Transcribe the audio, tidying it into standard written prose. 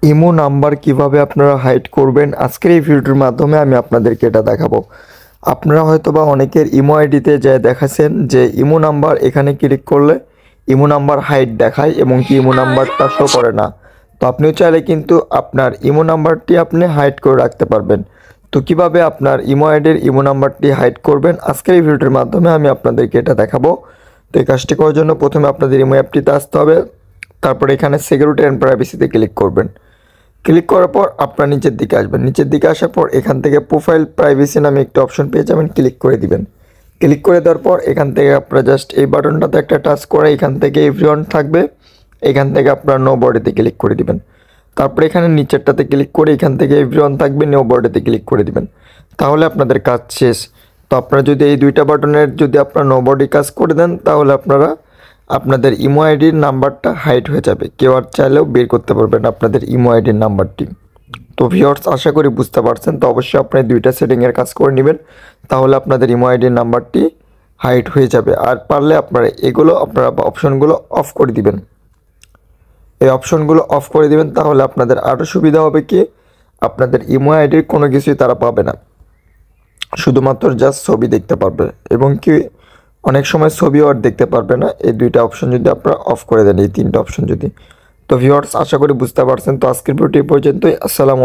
Imo number কিভাবে আপনারা hide করবেন আজকের এই ভিডিওর মাধ্যমে আমি আপনাদেরকে এটা দেখাবো। আপনারা হয়তোবা অনেকের ইমো আইডিতে যে দেখাচ্ছেন যে ইমো নাম্বার এখানে ক্লিক করলে ইমো নাম্বার হাইড দেখায় এবং কি ইমো নাম্বারটা শো করে না। তো আপনিও চাইলে কিন্তু আপনার ইমো নাম্বারটি আপনি হাইড করে রাখতে পারবেন। তো কিভাবে আপনার ইমো আইডির ইমো নাম্বারটি হাইড করবেন আজকের এই ভিডিওর মাধ্যমে আমি আপনাদেরকে এটা দেখাবো। তো এই কাজটি করার জন্য প্রথমে আপনাদের ইমো অ্যাপটিতে আসতে হবে, তারপরে এখানে সিকিউরিটি অ্যান্ড প্রাইভেসিতে ক্লিক করবেন। ক্লিক করার পর আপনার নিচের দিকে আসবেন, নিচের দিকে আসার পর এখান থেকে প্রোফাইল প্রাইভেসি নামে একটা অপশন পেয়ে যাবেন, ক্লিক করে দিবেন। ক্লিক করে দেওয়ার পর এখান থেকে আপনারা জাস্ট এই বাটনটাতে একটা টাচ করে এখান থেকে এভরিওয়ান থাকবে, এখান থেকে আপনারা নো বডিতে ক্লিক করে দিবেন। তারপরে এখানে নিচেরটাতে ক্লিক করে এখান থেকে এভরিওয়ান থাকবে, নো বডিতে ক্লিক করে দিবেন। তাহলে আপনাদের কাজ শেষ। তো আপনারা যদি এই দুইটা বাটনের যদি আপনারা নো বডি কাজ করে দেন তাহলে আপনারা আপনাদের ইমো আইডির নাম্বারটা হাইড হয়ে যাবে, কেউ আর চাইলেও বের করতে পারবেন আপনাদের ইমো আইডির নাম্বারটি। তো ভিউয়ার্স আশা করি বুঝতে পারছেন। তো অবশ্যই আপনি দুইটা সেটিংয়ের কাজ করে নেবেন, তাহলে আপনাদের ইমো আইডির নাম্বারটি হাইড হয়ে যাবে। আর পারলে আপনারা আপনারা অপশনগুলো অফ করে দিবেন, এই অপশনগুলো অফ করে দিবেন, তাহলে আপনাদের আরও সুবিধা হবে কি আপনাদের ইমো আইডির কোনো কিছুই তারা পাবে না, শুধুমাত্র জাস্ট ছবি দেখতে পারবে এবং কি অনেক সময় ছবিও আর দেখতে পারবে না। এই দুইটা অপশন যদি আপনারা অফ করে দেন, এই তিনটা অপশন যদি। তো ভিউয়ার্স আশা করি বুঝতে পারছেন। তো আজকের ভিডিওটি এই পর্যন্তই। আসসালামু